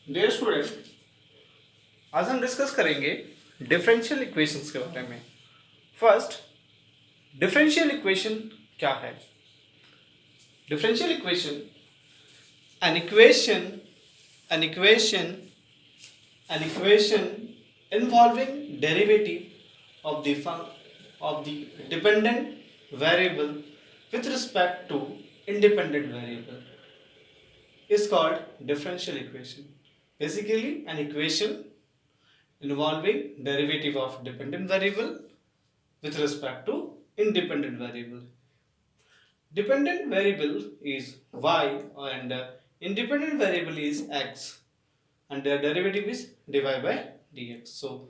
Dear student, आज हम discuss करेंगे डिफरेंशियल इक्वेशंस के बारे में। फर्स्ट, डिफरेंशियल इक्वेशन क्या है? Differential equation, an equation an equation an equation involving derivative of the dependent variable with respect to independent variable is called differential equation. Basically, an equation involving derivative of dependent variable with respect to independent variable. Dependent variable is y and independent variable is x, and their derivative is dy by dx. So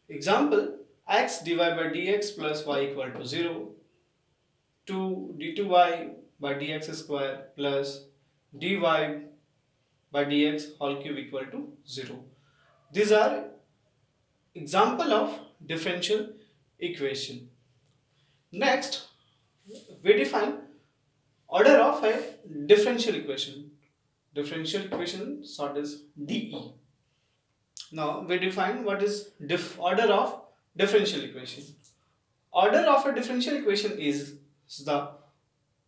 example, x dy by dx plus y equal to 0, 2 d2y by dx square plus dy by dx whole cube equal to 0. These are example of differential equation. Next, we define order of a differential equation. Differential equation short is DE. Now we define what is order of differential equation. Order of a differential equation is the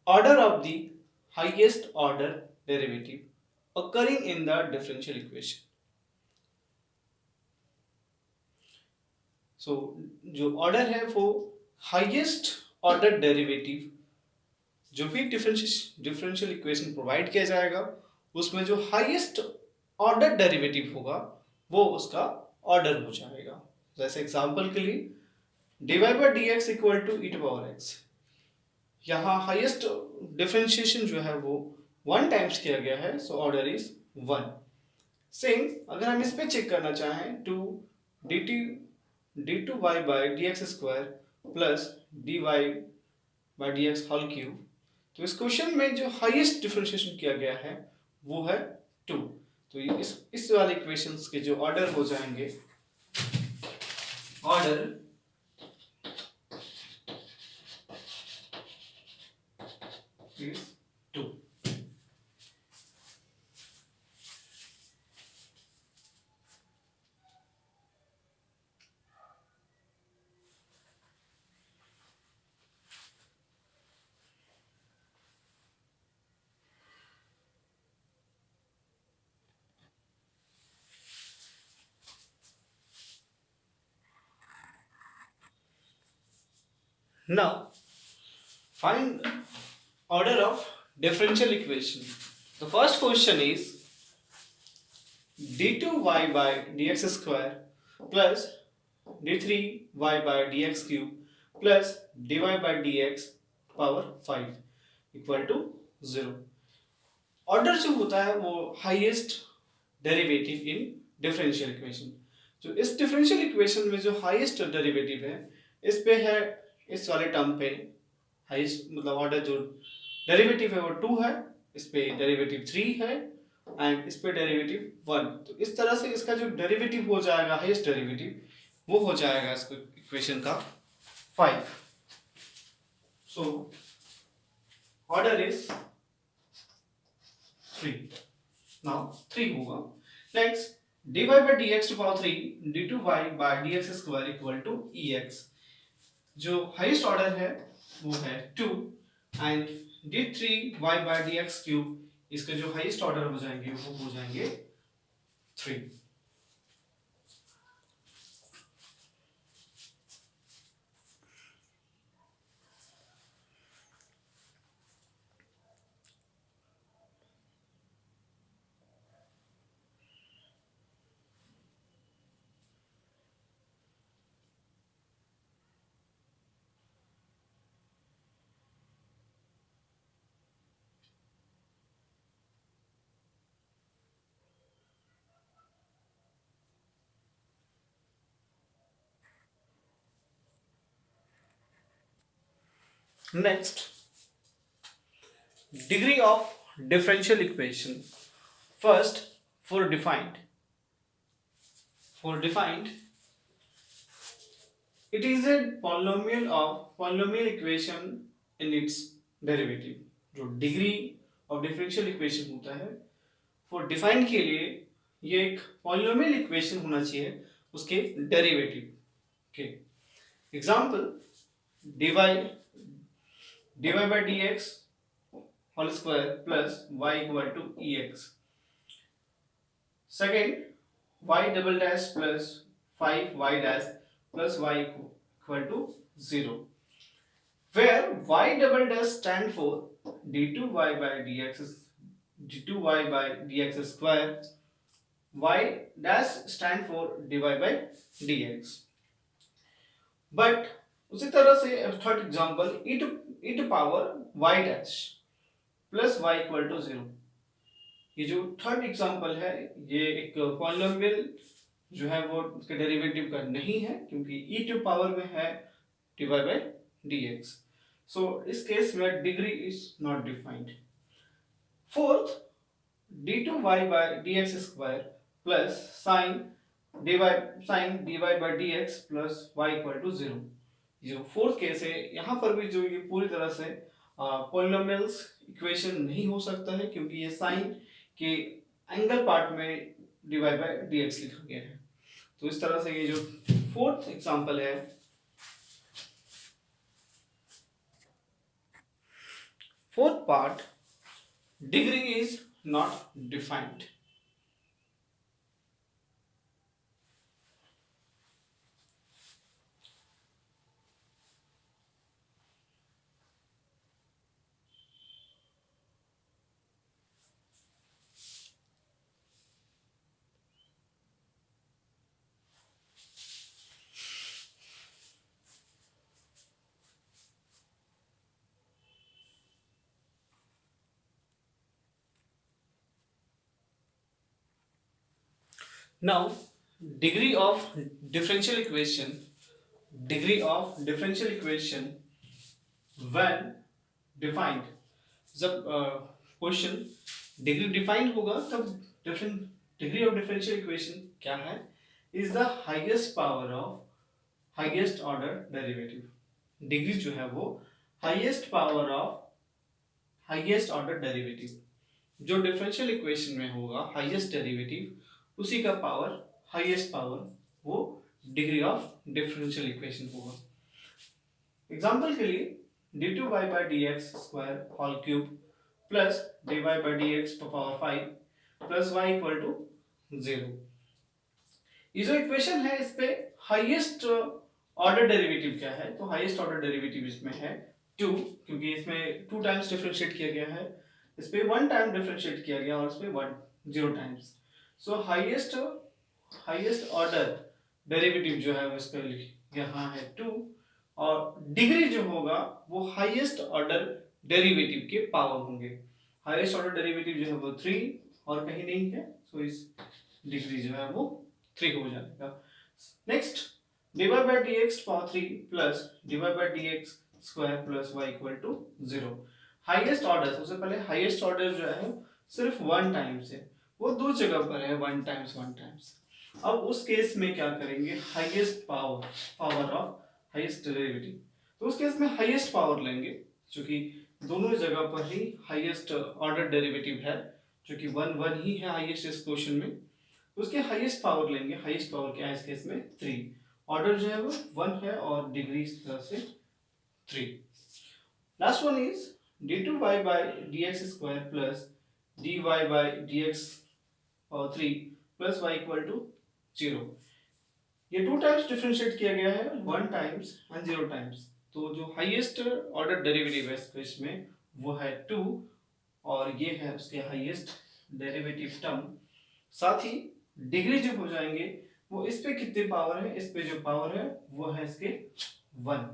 order of the highest order derivative occurring in the differential equation. So जो order है वो highest order derivative जो भी differential equation provide किया जाएगा उसमें जो highest order derivative होगा वो उसका ऑर्डर हो जाएगा। जैसे एग्जांपल के लिए dy by dx equal to e to power x, यहाँ हाईएस्ट डिफरेंशिएशन जो है वो 1 टाइम्स किया गया है, सो ऑर्डर इज 1। सेम अगर हम इस पे चेक करना चाहें to d2y by dx square plus dy by dx whole cube, तो इस क्वेश्चन में जो हाईएस्ट डिफरेंशिएशन किया गया है वो है 2। तो इस वाले इक्वेशंस के जो ऑर्डर हो जाएंगे, order is 2। Now find order of differential equation. The first question is d2y by dx square plus d3y by dx cube plus dy by dx power 5 equal to 0। Order जो होता है वो highest derivative in differential equation. जो इस differential equation में जो highest derivative है इस पे है, इस वाले टर्म पे हाईएस्ट मतलब ऑर्डर जो डेरिवेटिव है वो 2 है, इस पे डेरिवेटिव 3 है एंड इस पे डेरिवेटिव 1। तो इस तरह से इसका जो डेरिवेटिव हो जाएगा हाईएस्ट डेरिवेटिव वो हो जाएगा इसको इक्वेशन का 5। So order is 3। नाउ 3 होगा। Next dy by dx to power 3 d2y by dx square equal to ex। जो हाईएस्ट ऑर्डर है वो है 2 and d3y by dx cube, इसके जो हाईएस्ट ऑर्डर हो जाएंगे वो हो जाएंगे 3। Next, degree of differential equation. First, for defined, it is a polynomial equation in its derivative। जो डिग्री ऑफ डिफरेंशियल इक्वेशन होता है, फॉर डिफाइंड के लिए ये एक पॉलिनोमियल इक्वेशन होना चाहिए, उसके डेरिवेटिव के। Example, dy by dx whole square plus y equal to ex. Second, y double dash plus 5y dash plus y equal to 0, where y double dash stand for d2y by dx square, y dash stand for dy by dx. But उसी तरह से third example, e to power y dash plus y equal to 0। ये जो third example है, ये एक polynomial जो है वो उसके डेरिवेटिव का नहीं है, क्योंकि e टू पावर में है dy by dx। सो इस केस में degree is not defined. Fourth, d2y by dx square plus sine dy by dx plus y equal to 0। जो फोर्थ केस है, यहाँ पर भी जो ये पूरी तरह से पॉलिनोमियल्स इक्वेशन नहीं हो सकता है, क्योंकि ये साइन के एंगल पार्ट में dy by dx लिखा गया है। तो इस तरह से ये जो फोर्थ एग्जांपल है, fourth part, degree is not defined. Now, degree of differential equation, when defined, जब क्वेश्चन डिग्री डिफाइंड होगा तब different degree of differential equation क्या है, is the highest power of highest order derivative. Degree जो है वो highest power of highest order derivative, जो differential equation में होगा हाईएस्ट डेरिवेटिव, उसी का पावर, हाईएस्ट पावर, वो डिग्री ऑफ डिफरेंशियल इक्वेशन होगा। एग्जांपल के लिए d2y by dx square whole cube plus dy by dx power 5 plus y equal to 0। ये जो इक्वेशन है, इस पे हाईएस्ट ऑर्डर डेरिवेटिव क्या है, तो हाईएस्ट ऑर्डर डेरिवेटिव इसमें है 2, क्योंकि इसमें 2 टाइम्स डिफरेंशिएट किया गया है, इस पे 1 टाइम डिफरेंशिएट किया गया और इस पे 0 टाइम्स। सो हाईएस्ट ऑर्डर डेरिवेटिव जो है वो इस पे यहाँ है 2, और डिग्री जो होगा वो हाईएस्ट ऑर्डर डेरिवेटिव के पावर होंगे। हाईएस्ट ऑर्डर डेरिवेटिव जो है वो 3 और कहीं नहीं है, सो इस डिग्री जो है वो 3 हो जाएगा। Next, dy by dx power 3 plus dy by dx square plus y equal to 0। Highest order, सबसे पहले हाईएस्ट ऑर्डर जो है सिर्फ 1 टाइम्स है, वो दो जगह पर है, 1 टाइम्स। अब उस केस में क्या करेंगे, highest power of highest derivative, तो उस केस में हाईएस्ट पावर लेंगे, क्योंकि दोनों जगह पर ही हाईएस्ट ऑर्डर डेरिवेटिव है, जो कि 1 ही है हाईएस्ट इस क्वेश्चन में, तो उसके हाईएस्ट पावर लेंगे। हाईएस्ट पावर क्या है इस केस में 3, ऑर्डर जो है वो 1 है और डिग्री इस तरह से 3। Last one is d2y by dx square plus dy by dx और 3 प्लस y इक्वल टू 0। ये 2 टाइम्स डिफरेंशिएट किया गया है, 1 टाइम्स एंड 0 टाइम्स, तो जो हाईएस्ट ऑर्डर डेरिवेटिव है इस केस में वो है 2, और ये है उसके हाईएस्ट डेरिवेटिव टर्म। साथ ही डिग्री जो हो जाएंगे वो इस पे कितने पावर है, इस पे जो पावर है वो है इसके 1।